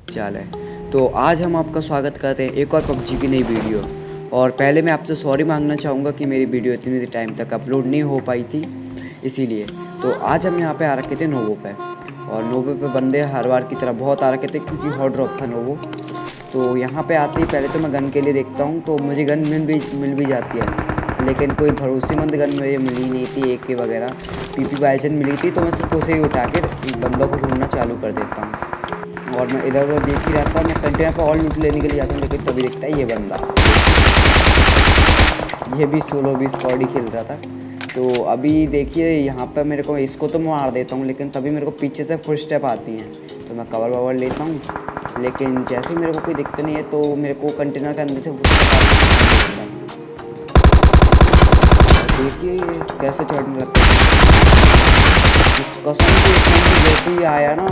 चाल है। तो आज हम आपका स्वागत करते हैं एक और पबजी की नई वीडियो। और पहले मैं आपसे सॉरी मांगना चाहूँगा कि मेरी वीडियो इतनी टाइम तक अपलोड नहीं हो पाई थी, इसीलिए। तो आज हम यहाँ पे आ रखे थे नोवो पे, और नोवो पे बंदे हर बार की तरह बहुत आ रखे थे क्योंकि हॉट ड्रॉप था नोवो। तो यहाँ पे आते ही पहले तो मैं गन के लिए देखता हूँ, तो मुझे गन मिल भी जाती है, लेकिन कोई भरोसेमंद गन मुझे मिली नहीं थी। एक के वगैरह PP बाइसन मिली थी, तो मैं सिर्फ उसे ही उठा के बंदों को ढूंढना चालू कर देता हूँ। और मैं इधर उधर देख ही रहता हूँ। मैं कंटेनर पर और लूट लेने के लिए जाता हूँ, लेकिन तभी दिखता है ये बंदा, ये भी सोलो भी स्क्वाड ही खेल रहा था। तो अभी देखिए यहाँ पर मेरे को इसको तो मैं मार देता हूँ, लेकिन तभी मेरे को पीछे से फुल स्टेप आती हैं, तो मैं कवर ववर लेता हूँ। लेकिन जैसे ही मेरे को कोई दिक्कत नहीं है, तो मेरे को कंटेनर के अंदर से देखिए ये कैसे चढ़ने लगता है। कसम से जैसे ही आया ना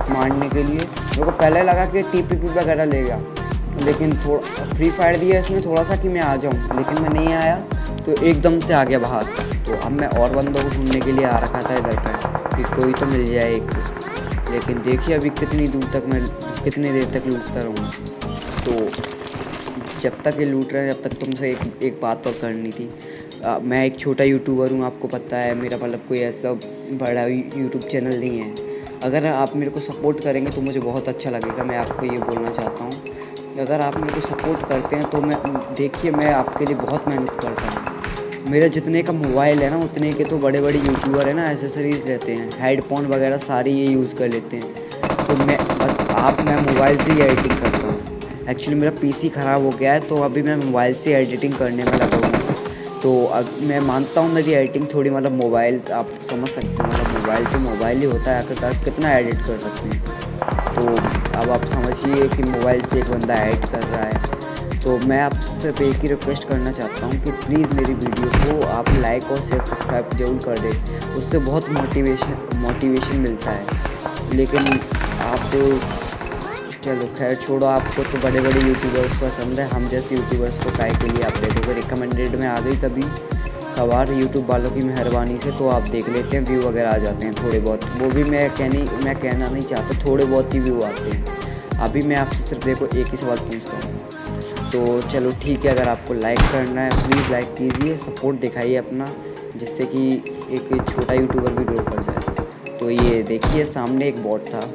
मारने के लिए, मेरे को पहले लगा कि TPP वगैरह ले गया, लेकिन थोड़ा फ्री फायर दिया इसमें थोड़ा सा कि मैं आ जाऊँ, लेकिन मैं नहीं आया, तो एकदम से आ गया बाहर। तो अब मैं और बंदों को ढूंढने के लिए आ रखा था इधर पर कि कोई तो मिल जाए एक। लेकिन देखिए अभी कितनी दूर तक मैं कितनी देर तक लूटता रहूँ। तो जब तक ये लूट रहे हैं, जब तक तुमसे एक बात और करनी थी। मैं एक छोटा यूट्यूबर हूँ, आपको पता है। मेरा मतलब कोई ऐसा बड़ा यूट्यूब चैनल नहीं है। अगर आप मेरे को सपोर्ट करेंगे तो मुझे बहुत अच्छा लगेगा। मैं आपको ये बोलना चाहता हूँ कि अगर आप मेरे को सपोर्ट करते हैं तो मैं आपके लिए बहुत मेहनत करता हूँ। मेरा जितने का मोबाइल है ना, उतने के तो बड़े बड़े यूट्यूबर है ना एसेसरीज़ लेते हैं, हेडफोन वगैरह सारी ये यूज़ कर लेते हैं। तो मैं मोबाइल से ही एडिटिंग करता हूँ। एक्चुअली मेरा PC ख़राब हो गया है, तो अभी मैं मोबाइल से एडिटिंग करने में लगा हूँ। तो अब मैं मानता हूँ मेरी एडिटिंग थोड़ी मतलब मोबाइल, आप समझ सकते हैं, मतलब मोबाइल तो मोबाइल ही होता है, आखिरकार कितना एडिट कर सकते हैं। तो अब आप समझिए कि मोबाइल से एक बंदा एडिट कर रहा है। तो मैं आपसे सिर्फ एक ही रिक्वेस्ट करना चाहता हूँ कि प्लीज़ मेरी वीडियो को आप लाइक और शेयर सब्सक्राइब जरूर कर दें, उससे बहुत मोटिवेशन मिलता है। लेकिन आप चलो खैर छोड़ो, आपको तो बड़े बड़े यूट्यूबर्स पसंद है, हम जैसे यूट्यूबर्स को काय के लिए आप देखोगे रिकमेंडेड में आ गई कभी कभार यूट्यूब वालों की मेहरबानी से, तो आप देख लेते हैं, व्यू वगैरह आ जाते हैं थोड़े बहुत। वो भी मैं कहना नहीं चाहता, थोड़े बहुत ही व्यू आते हैं। अभी मैं आपसे सिर्फ देखो एक ही सवाल पूछता हूँ। तो चलो ठीक है, अगर आपको लाइक करना है प्लीज़ लाइक कीजिए, सपोर्ट दिखाइए अपना, जिससे कि एक छोटा यूट्यूबर भी ग्रो कर जाए। तो ये देखिए सामने एक बॉट था,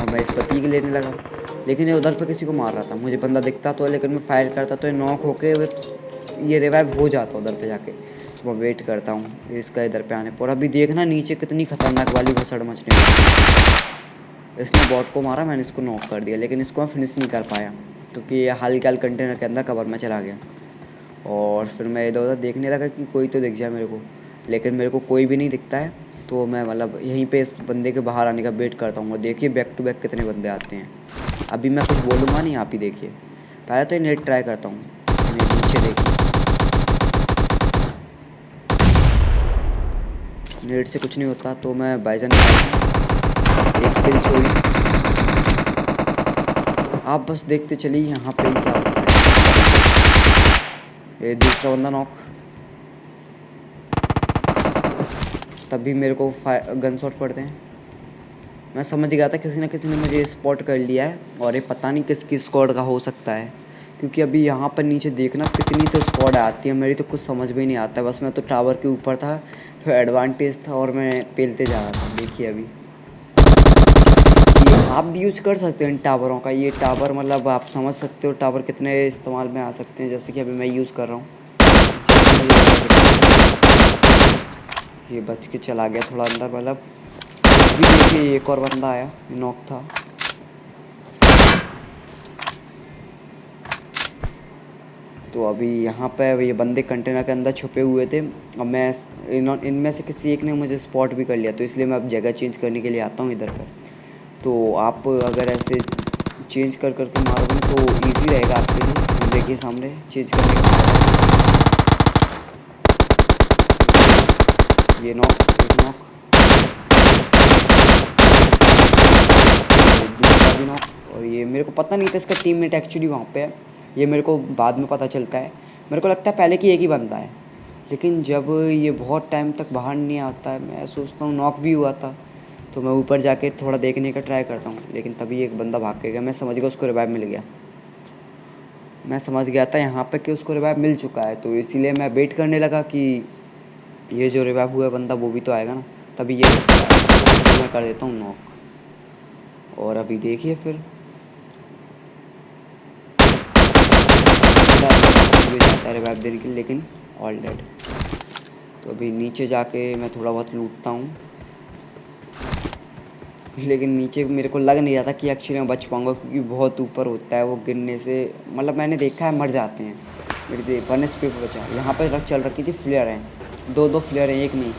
मैं इस पर पीक लेने लगा, लेकिन ये उधर पे किसी को मार रहा था। मुझे बंदा दिखता तो है, लेकिन मैं फायर करता तो ये नॉक होके ये रिवाइव हो जाता उधर पे जाके। तो मैं वेट करता हूँ इसका इधर पे आने पर। अभी देखना नीचे कितनी खतरनाक वाली भसड़ मचने वाली। इसने बॉट को मारा, मैंने इसको नॉक कर दिया, लेकिन इसको मैं फिनिश नहीं कर पाया क्योंकि ये हल्के कंटेनर के अंदर कवर में चला गया। और फिर मैं इधर उधर देखने लगा कि कोई तो दिख जाए मेरे को, लेकिन मेरे को कोई भी नहीं दिखता है। तो मैं मतलब यहीं पे इस बंदे के बाहर आने का वेट करता हूँ। देखिए बैक टू बैक कितने बंदे आते हैं। अभी मैं कुछ बोलूँगा नहीं, आप ही देखिए। पहले तो ये नेट ट्राई करता हूँ, नीचे देखिए, नेट से कुछ नहीं होता। तो मैं बाइजन एक किल छोड़ी, आप बस देखते चलिए यहाँ पे ही क्या होता है। ये दूसरा बंदा नॉक, तभी मेरे को गन शॉट पड़ते हैं। मैं समझ गया था किसी न किसी ने मुझे स्पॉट कर लिया है, और ये पता नहीं किसकी स्क्वाड का हो सकता है, क्योंकि अभी यहाँ पर नीचे देखना कितनी तो स्क्वाड आती है, मेरी तो कुछ समझ में ही नहीं आता। बस मैं तो टावर के ऊपर था, तो एडवांटेज था और मैं पेलते जा रहा था। देखिए अभी ये आप भी यूज कर सकते हैं इन टावरों का। ये टावर मतलब आप समझ सकते हो टावर कितने इस्तेमाल में आ सकते हैं, जैसे कि अभी मैं यूज़ कर रहा हूँ। ये बच के चला गया थोड़ा अंदर, मतलब अभी देखिए एक और बंदा आया, नॉक था। तो अभी यहाँ पे ये बंदे कंटेनर के अंदर छुपे हुए थे। अब मैं इनमें से किसी एक ने मुझे स्पॉट भी कर लिया, तो इसलिए मैं अब जगह चेंज करने के लिए आता हूँ इधर पर। तो आप अगर ऐसे चेंज कर करके मारोगे तो इजी रहेगा आपके लिए। देखिए सामने चेंज करने का, ये नॉक, एक नॉक, दूसरा भी नॉक। और ये मेरे को पता नहीं था इसका टीममेट एक्चुअली वहाँ पे है, ये मेरे को बाद में पता चलता है। मेरे को लगता है पहले कि एक ही बंदा है, लेकिन जब ये बहुत टाइम तक बाहर नहीं आता है, मैं सोचता हूँ नॉक भी हुआ था, तो मैं ऊपर जाके थोड़ा देखने का ट्राई करता हूँ, लेकिन तभी एक बंदा भाग के गया। मैं समझ गया उसको रिवाइव मिल गया। मैं समझ गया था यहाँ पे कि उसको रिवाइव मिल चुका है, तो इसीलिए मैं वेट करने लगा कि ये जो रिवाइव हुआ बंदा वो भी तो आएगा ना। तभी ये तो मैं कर देता हूँ नॉक। और अभी देखिए फिर जाता है रिवाइव देने के लिए, लेकिन ऑल डेड। तो अभी नीचे जाके मैं थोड़ा बहुत लूटता हूँ, लेकिन नीचे मेरे को लग नहीं रहा था कि एक्चुअली मैं बच पाऊँगा, क्योंकि बहुत ऊपर होता है वो। गिरने से मतलब मैंने देखा है मर जाते हैं। मेरे 1 HP पर बचा। यहाँ पर चल रखी थी फ्लेयर हैं, 2 फ्लेयर हैं, एक नहीं।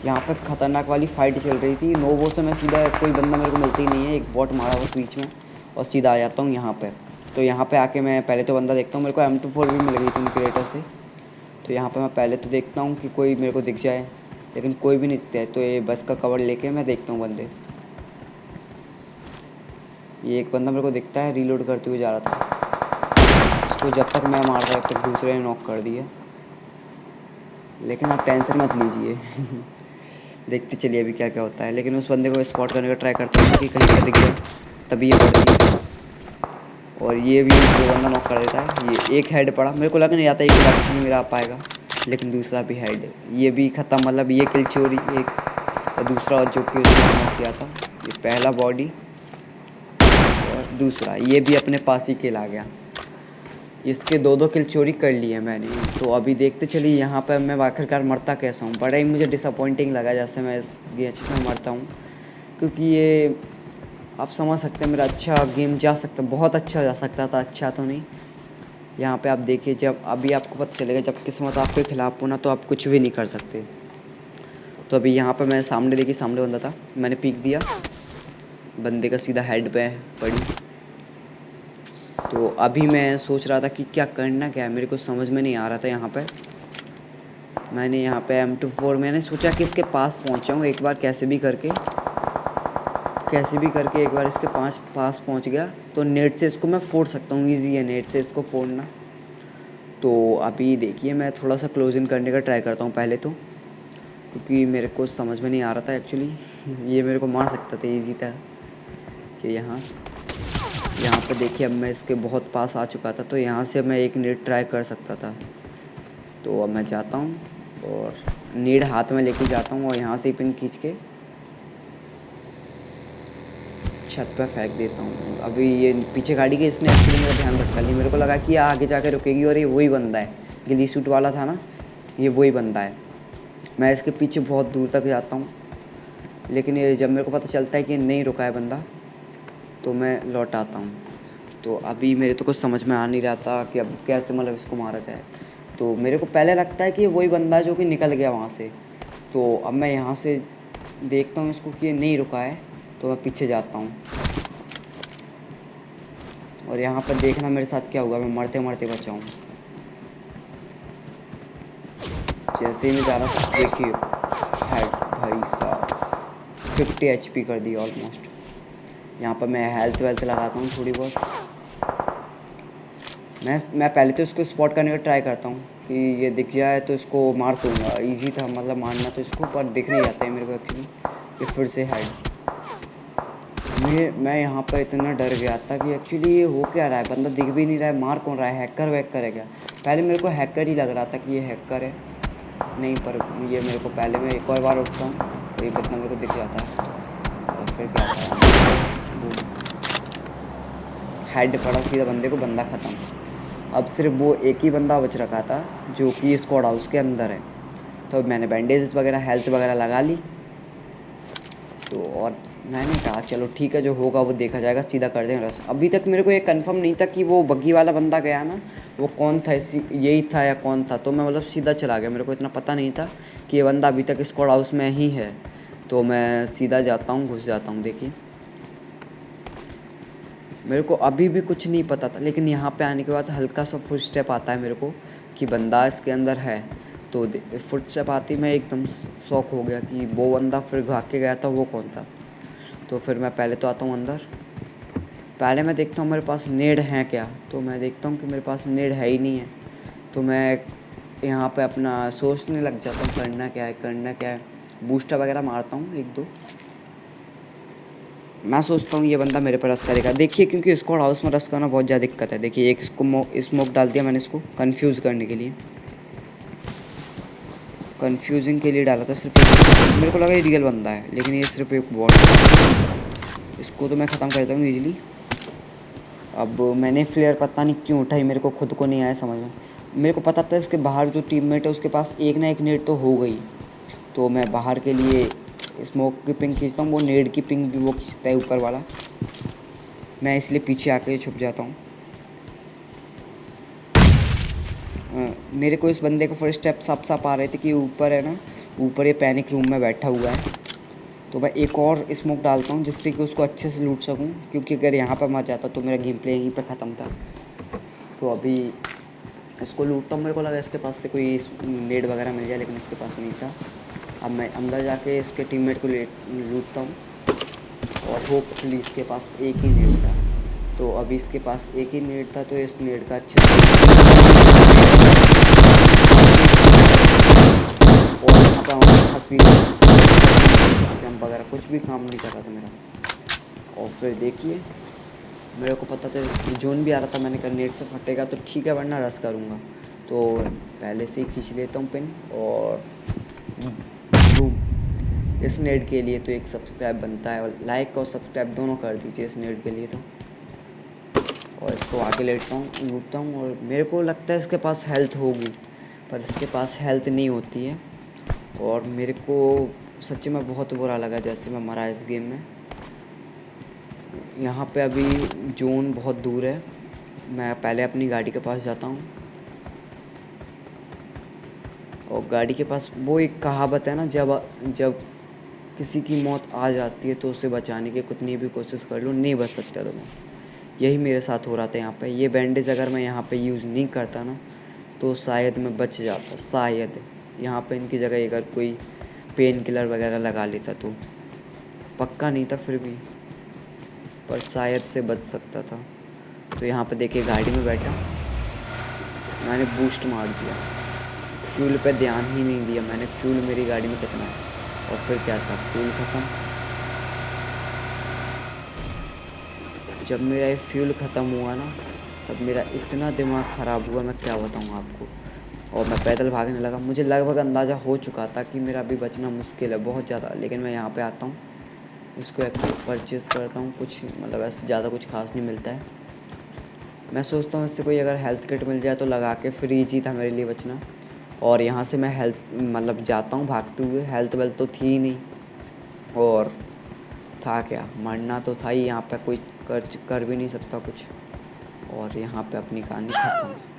यहाँ पर खतरनाक वाली फाइट चल रही थी। नोवो से मैं सीधा, कोई बंदा मेरे को मिलता ही नहीं है, एक बॉट मारा उस बीच में और सीधा आ जाता हूँ यहाँ पर। तो यहाँ पर आके मैं पहले तो बंदा देखता हूँ। मेरे को M24 भी मिल गई थी क्रिएटर से। तो यहाँ पर मैं पहले तो देखता हूँ कि कोई मेरे को दिख जाए, लेकिन कोई भी नहीं दिखता है। तो ये बस का कवर लेके मैं देखता हूँ बंदे। ये एक बंदा मेरे को दिखता है, रीलोड करते हुए जा रहा था। उसको जब तक मैं मार रहा तब तक दूसरे ने नॉक कर दिया। लेकिन आप टेंशन मत लीजिए देखते चलिए अभी क्या क्या होता है। लेकिन उस बंदे को स्पॉट करने का ट्राई करता हूँ कि कहीं पर दिख जाए, तभी ये पड़ती है। और ये भी वो बंदा नॉक कर देता है। ये एक हेड पड़ा, मेरे को लग नहीं आता एक एक्चुअली मेरा आ पाएगा, लेकिन दूसरा भी हेड, ये भी ख़त्म। मतलब ये किल चोरी एक, और दूसरा जो कि उसने नॉक किया था, ये पहला बॉडी और दूसरा ये भी अपने पास ही किल आ गया। इसके 2 किल चोरी कर लिए मैंने। तो अभी देखते चलिए यहाँ पर मैं आखिरकार मरता कैसा हूँ। बड़ा ही मुझे डिसअपॉइंटिंग लगा जैसे मैं इस मैच में मरता हूँ, क्योंकि ये आप समझ सकते हैं मेरा अच्छा गेम जा सकता, बहुत अच्छा जा सकता था। अच्छा तो नहीं। यहाँ पे आप देखिए, जब अभी आपको पता चलेगा जब किस्मत आपके खिलाफ हो ना, तो आप कुछ भी नहीं कर सकते। तो अभी यहाँ पे मैं सामने देखिए, सामने बंदा था, मैंने पीक दिया, बंदे का सीधा हेड पे पड़ी। तो अभी मैं सोच रहा था कि क्या करना क्या है, मेरे को समझ में नहीं आ रहा था। यहाँ पे मैंने यहाँ पे M24 मैंने सोचा कि इसके पास पहुँचाऊँ एक बार, कैसे भी करके एक बार इसके पास पहुँच गया तो नेट से इसको मैं फोड़ सकता हूँ। ईजी है नेट से इसको फोड़ना। तो अभी देखिए मैं थोड़ा सा क्लोज इन करने का ट्राई करता हूँ पहले तो, क्योंकि मेरे को समझ में नहीं आ रहा था एक्चुअली। ये मेरे को मार सकता था, ईजी था कि यहाँ पर देखिए अब मैं इसके बहुत पास आ चुका था, तो यहाँ से मैं एक नेट ट्राई कर सकता था। तो अब मैं जाता हूँ और नीड हाथ में लेके जाता हूँ और यहाँ से पिन खींच के छत पर फेंक देता हूँ। अभी ये पीछे गाड़ी के इसने एक्चुअली मेरा ध्यान रखा नहीं, मेरे को लगा कि ये आगे जाके रुकेगी और ये वही बंदा है, गिली सूट वाला था ना, ये वही बंदा है। मैं इसके पीछे बहुत दूर तक जाता हूँ, लेकिन ये जब मेरे को पता चलता है कि नहीं रुका है बंदा, तो मैं लौट आता हूँ। तो अभी मेरे तो कुछ समझ में आ नहीं रहा था कि अब कैसे मतलब इसको मारा जाए। तो मेरे को पहले लगता है कि वही बंदा है जो कि निकल गया वहाँ से। तो अब मैं यहाँ से देखता हूँ इसको कि ये नहीं रुका है, तो मैं पीछे जाता हूँ और यहाँ पर देखना मेरे साथ क्या हुआ। मैं मरते मरते बचा हूँ। जैसे ही मैं जा रहा था देखिए हेड, भाई साहब 50 HP कर दी ऑलमोस्ट। यहाँ पर मैं हेल्थ वेल्थ लगाता हूँ थोड़ी बहुत। मैं पहले तो इसको स्पॉट करने का ट्राई करता हूँ कि ये दिख जाए तो इसको मार दूँगा। ईजी था मतलब मारना तो इसको, पर दिख नहीं जाता है मेरे को एक्चुअली। ये फिर से हेड। मैं यहाँ पर इतना डर गया था कि एक्चुअली ये हो क्या रहा है, बंदा दिख भी नहीं रहा है, मार कौन रहा है, हैकर वैकर है क्या। पहले मेरे को हैकर ही लग रहा था कि ये हैकर है, नहीं, पर ये मेरे को पहले मैं एक और बार उठता हूँ तो ये बंदा मेरे को दिख जाता है। और फिर क्या था, हेड पड़ा सीधा बंदे को, बंदा ख़त्म। अब सिर्फ वो एक ही बंदा बच रखा था जो कि स्क्वाड हाउस के अंदर है। तो मैंने बैंडेजेस वगैरह हेल्थ वगैरह लगा ली। तो और मैंने कहा चलो ठीक है, जो होगा वो देखा जाएगा, सीधा कर दें रस। अभी तक मेरे को ये कंफर्म नहीं था कि वो बग्गी वाला बंदा गया ना, वो कौन था, यही था या कौन था। तो मैं मतलब सीधा चला गया, मेरे को इतना पता नहीं था कि ये बंदा अभी तक स्क्वाड हाउस में ही है। तो मैं सीधा जाता हूँ, घुस जाता हूँ। देखिए मेरे को अभी भी कुछ नहीं पता था, लेकिन यहाँ पे आने के बाद हल्का सा फुट स्टेप आता है मेरे को कि बंदा इसके अंदर है। तो फुट स्टेप आती मैं एकदम शॉक हो गया कि वो बंदा फिर भाग के गया था, वो कौन था। तो फिर मैं पहले तो आता हूँ अंदर, पहले मैं देखता हूँ मेरे पास नेड है क्या। तो मैं देखता हूँ कि मेरे पास नेड है ही नहीं है। तो मैं यहाँ पे अपना सोचने लग जाता हूँ करना क्या है, करना क्या है। बूस्टर वगैरह मारता हूँ 1-2, मैं सोचता हूँ ये बंदा मेरे पर रश करेगा। देखिए क्योंकि स्क्वाड हाउस में रश करना बहुत ज़्यादा दिक्कत है। देखिए एक स्मोक डाल दिया मैंने इसको कंफ्यूज करने के लिए, कंफ्यूजिंग के लिए डाला था सिर्फ एक। मेरे को लगा ये रियल बंदा है लेकिन ये सिर्फ एक बॉट है। इसको तो मैं ख़त्म करता हूँ ईजिली। अब मैंने फ्लेयर पता नहीं क्यों उठाई, मेरे को खुद को नहीं आया समझ में। मेरे को पता था इसके बाहर जो टीममेट है उसके पास एक ना एक नेट तो हो गई, तो मैं बाहर के लिए स्मोक की पिंग खींचता हूँ, वो नेट की पिंग भी वो खींचता है ऊपर वाला। मैं इसलिए पीछे आके छुप जाता हूँ। मेरे को इस बंदे को फर्स्ट स्टेप साफ साफ आ रहे थे कि ऊपर है ना, ऊपर ये पैनिक रूम में बैठा हुआ है। तो मैं एक और स्मोक डालता हूँ जिससे कि उसको अच्छे से लूट सकूँ, क्योंकि अगर यहाँ पर मर जाता तो मेरा गेम प्ले यहीं पर ख़त्म था। तो अभी इसको लूटता हूँ। मेरे को लगा इसके पास से कोई नेड वगैरह मिल जाए लेकिन इसके पास नहीं था। अब मैं अंदर जाके इसके टीममेट को लूटता हूँ और होपफुली इसके पास एक ही नेड था। तो अभी इसके पास एक ही नेड था तो इस नेड का अच्छा और यहाँ पर फंस भी जंप वगैरह कुछ भी काम नहीं कर रहा था मेरा। और फिर देखिए मेरे को पता था जोन भी आ रहा था, मैंने कहा नेट से फटेगा तो ठीक है वरना रस करूँगा। तो पहले से ही खींच लेता हूँ पिन और बूम। इस नेट के लिए तो एक सब्सक्राइब बनता है और लाइक और सब्सक्राइब दोनों कर दीजिए इस नेट के लिए तो। और इसको आके लेटता हूँ लूटता हूँ और मेरे को लगता है इसके पास हेल्थ होगी पर इसके पास हेल्थ नहीं होती है। और मेरे को सच्ची में बहुत बुरा लगा जैसे मैं मरा इस गेम में। यहाँ पे अभी जोन बहुत दूर है, मैं पहले अपनी गाड़ी के पास जाता हूँ। और गाड़ी के पास वो एक कहावत है ना, जब किसी की मौत आ जाती है तो उसे बचाने की कितनी भी कोशिश कर लो नहीं बच सकता तुम्हें। यही मेरे साथ हो रहा था यहाँ पे। ये बैंडेज अगर मैं यहाँ पे यूज़ नहीं करता ना तो शायद मैं बच जाता, शायद। यहाँ पे इनकी जगह अगर कोई पेन किलर वगैरह लगा लेता तो, पक्का नहीं था फिर भी, पर शायद से बच सकता था। तो यहाँ पे देखिए गाड़ी में बैठा, मैंने बूस्ट मार दिया, फ्यूल पे ध्यान ही नहीं दिया मैंने, फ्यूल मेरी गाड़ी में कितना है। और फिर क्या था, फ्यूल ख़त्म। जब मेरा ये फ्यूल ख़त्म हुआ ना तब मेरा इतना दिमाग ख़राब हुआ मैं क्या बताऊँ आपको। और मैं पैदल भागने लगा। मुझे लगभग अंदाज़ा हो चुका था कि मेरा अभी बचना मुश्किल है बहुत ज़्यादा, लेकिन मैं यहाँ पे आता हूँ, इसको एक परचेज़ करता हूँ। कुछ मतलब ऐसे ज़्यादा कुछ खास नहीं मिलता है। मैं सोचता हूँ इससे कोई अगर हेल्थ किट मिल जाए तो लगा के, फिर ईजी था मेरे लिए बचना। और यहाँ से मैं हेल्थ मतलब जाता हूँ भागते हुए, हेल्थ वेल्थ तो थी ही नहीं और था क्या, मरना तो था ही। यहाँ पे कोई कर भी नहीं सकता कुछ। और यहाँ पे अपनी कहानी ख़त्म।